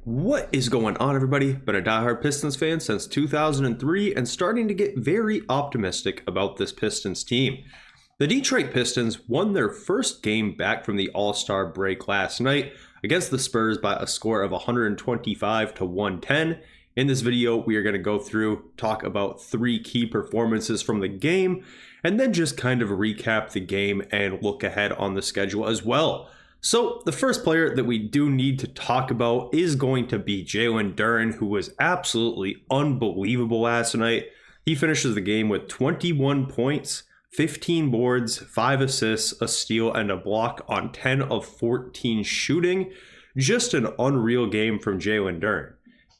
What is going on, everybody? Been a diehard Pistons fan since 2003 and starting to get very optimistic about this Pistons team. The Detroit Pistons won their first game back from the All-Star break last night against the Spurs by a score of 125 to 110. In this video, we are going to go through, talk about three key performances from the game, and then just kind of recap the game and look ahead on the schedule as well. So the first player that we do need to talk about is going to be Jalen Duren, who was absolutely unbelievable last night. He finishes the game with 21 points, 15 boards, 5 assists, a steal, and a block on 10 of 14 shooting. Just an unreal game from Jalen Duren.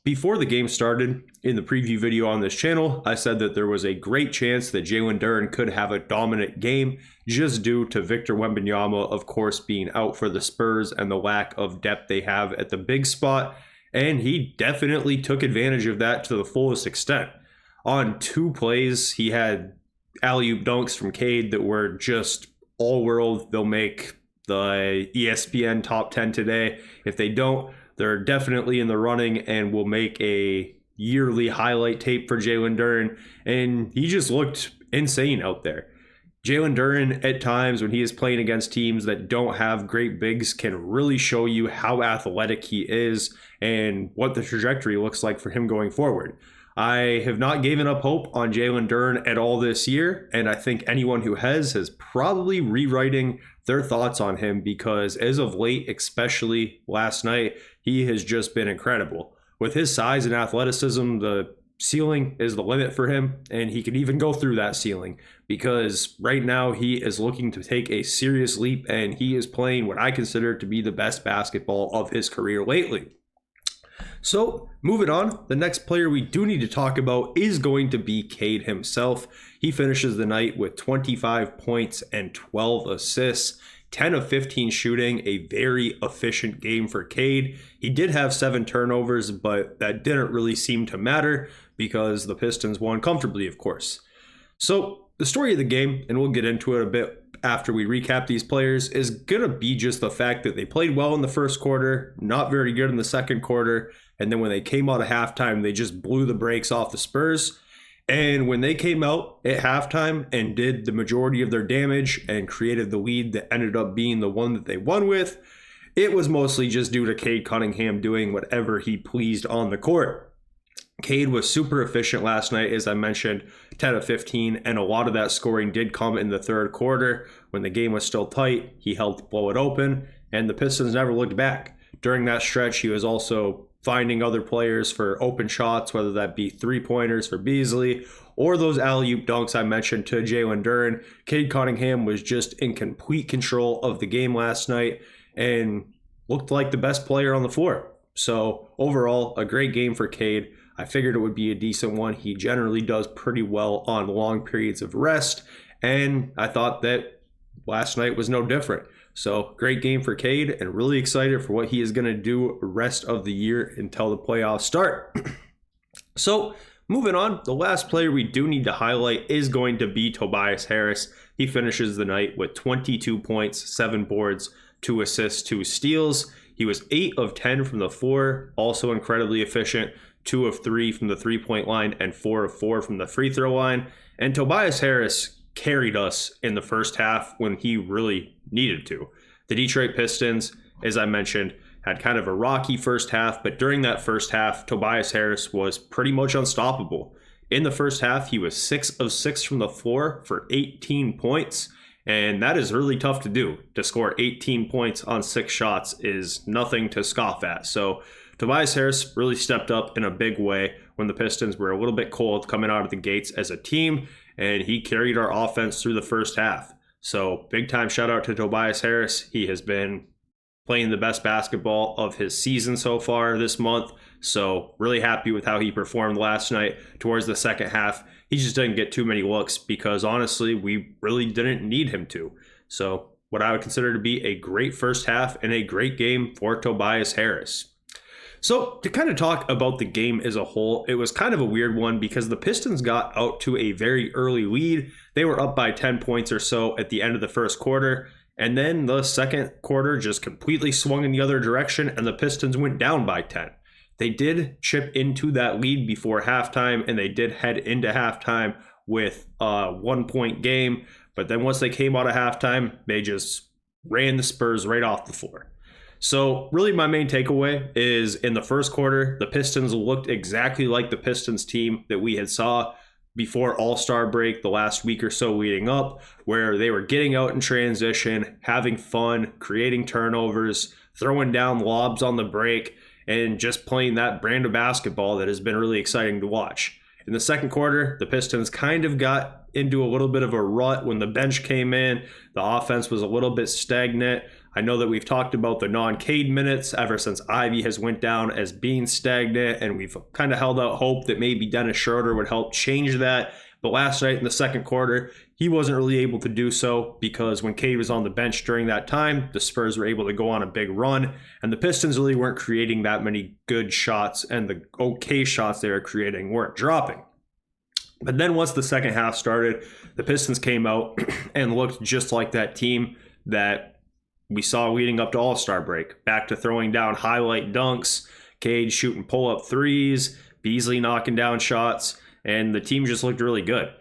Before the game started, in the preview video on this channel, I said that there was a great chance that Jalen Duren could have a dominant game just due to Victor Wembanyama, of course, being out for the Spurs and the lack of depth they have at the big spot, and he definitely took advantage of that to the fullest extent. On 2 plays, he had alley-oop dunks from Cade that were just all-world. They'll make the ESPN top 10 today. If they don't, they're definitely in the running and will make a yearly highlight tape for Jalen Duren. And he just looked insane out there. Jalen Duren, at times when he is playing against teams that don't have great bigs, can really show you how athletic he is and what the trajectory looks like for him going forward. I have not given up hope on Jalen Duren at all this year, and I think anyone who has probably rewriting their thoughts on him, because as of late, especially last night, he has just been incredible. With his size and athleticism, the ceiling is the limit for him, and he can even go through that ceiling, because right now he is looking to take a serious leap, and he is playing what I consider to be the best basketball of his career lately. So, moving on, the next player we do need to talk about is going to be Cade himself. He finishes the night with 25 points and 12 assists, 10 of 15 shooting, a very efficient game for Cade. He did have 7 turnovers, but that didn't really seem to matter because the Pistons won comfortably, of course. So, the story of the game, and we'll get into it a bit after we recap these players, is going to be just the fact that they played well in the first quarter, not very good in the second quarter, and then when they came out of halftime, they just blew the brakes off the Spurs. And when they came out at halftime and did the majority of their damage and created the lead that ended up being the one that they won with, it was mostly just due to Cade Cunningham doing whatever he pleased on the court. Cade was super efficient last night, as I mentioned, 10 of 15, and a lot of that scoring did come in the third quarter. When the game was still tight, he helped blow it open, and the Pistons never looked back. During that stretch, he was also finding other players for open shots, whether that be three-pointers for Beasley or those alley-oop dunks I mentioned to Jalen Duren. Cade Cunningham was just in complete control of the game last night and looked like the best player on the floor. So overall, a great game for Cade. I figured it would be a decent one. He generally does pretty well on long periods of rest, and I thought that last night was no different. So great game for Cade, and really excited for what he is going to do the rest of the year until the playoffs start. So moving on, the last player we do need to highlight is going to be Tobias Harris. He finishes the night with 22 points, 7 boards, 2 assists, 2 steals. He was 8 of 10 from the floor, also incredibly efficient. 2 of 3 from the three-point line and 4 of 4 from the free throw line. And Tobias Harris carried us in the first half when he really needed to. The Detroit Pistons, as I mentioned, had kind of a rocky first half, but during that first half, Tobias Harris was pretty much unstoppable. In the first half, he was 6 of 6 from the floor for 18 points, and that is really tough to do. To score 18 points on 6 shots is nothing to scoff at. So Tobias Harris really stepped up in a big way when the Pistons were a little bit cold coming out of the gates as a team, and he carried our offense through the first half. So big time shout out to Tobias Harris. He has been playing the best basketball of his season so far this month. So really happy with how he performed last night. Towards the second half, he just didn't get too many looks because honestly, we really didn't need him to. So what I would consider to be a great first half and a great game for Tobias Harris. So to kind of talk about the game as a whole, it was kind of a weird one because the Pistons got out to a very early lead. They were up by 10 points or so at the end of the first quarter. And then the second quarter just completely swung in the other direction and the Pistons went down by 10. they did chip into that lead before halftime, and they did head into halftime with a 1-point game. But then once they came out of halftime, they just ran the Spurs right off the floor. So really my main takeaway is in the first quarter, the Pistons looked exactly like the Pistons team that we had saw before All-Star break the last week or so leading up, where they were getting out in transition, having fun, creating turnovers, throwing down lobs on the break, and just playing that brand of basketball that has been really exciting to watch. In the second quarter, the Pistons kind of got into a little bit of a rut when the bench came in. The offense was a little bit stagnant. I know that we've talked about the non-Cade minutes ever since Ivey has went down as being stagnant, and we've kind of held out hope that maybe Dennis Schröder would help change that. But last night in the second quarter, he wasn't really able to do so because when Cade was on the bench during that time, the Spurs were able to go on a big run, and the Pistons really weren't creating that many good shots, and the okay shots they were creating weren't dropping. But then once the second half started, the Pistons came out and looked just like that team that we saw leading up to All-Star break. Back to throwing down highlight dunks, Cade shooting pull-up threes, Beasley knocking down shots, and the team just looked really good.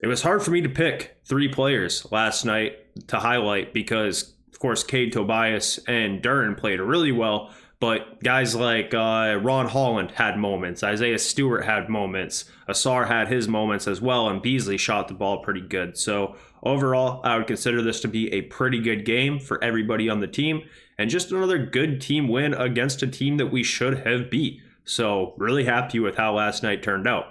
It was hard for me to pick 3 players last night to highlight because, of course, Cade, Tobias, and Duren played really well, but guys like Ron Holland had moments, Isaiah Stewart had moments, Ausar had his moments as well, and Beasley shot the ball pretty good. So overall, I would consider this to be a pretty good game for everybody on the team, and just another good team win against a team that we should have beat. So really happy with how last night turned out.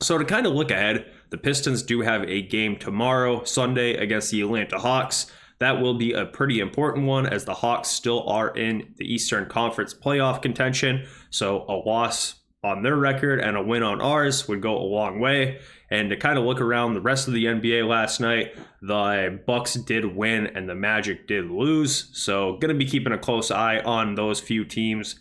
So to kind of look ahead, the Pistons do have a game tomorrow, Sunday, against the Atlanta Hawks. That will be a pretty important one as the Hawks still are in the Eastern Conference playoff contention. So a loss on their record and a win on ours would go a long way. And to kind of look around the rest of the NBA last night, the Bucks did win and the Magic did lose. So going to be keeping a close eye on those few teams.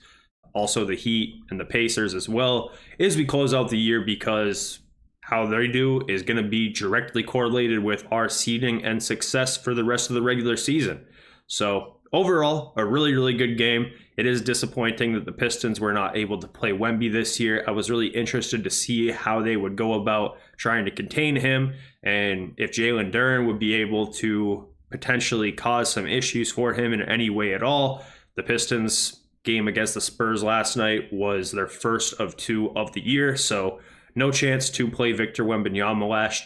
Also the Heat and the Pacers as well as we close out the year, because how they do is going to be directly correlated with our seeding and success for the rest of the regular season. So overall, a really, really good game. It is disappointing that the Pistons were not able to play Wemby this year. I was really interested to see how they would go about trying to contain him and if Jalen Duren would be able to potentially cause some issues for him in any way at all. The Pistons game against the Spurs last night was their first of 2 of the year, so no chance to play Victor Wembanyama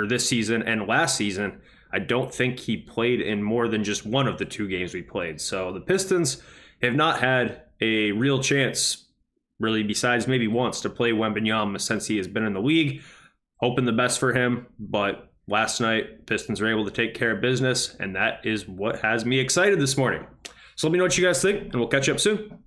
this season, and last season I don't think he played in more than just one of the 2 games we played. So the Pistons have not had a real chance, really, besides maybe once, to play Wembanyama since he has been in the league. Hoping the best for him, but last night Pistons were able to take care of business, and that is what has me excited this morning. So let me know what you guys think, and we'll catch you up soon.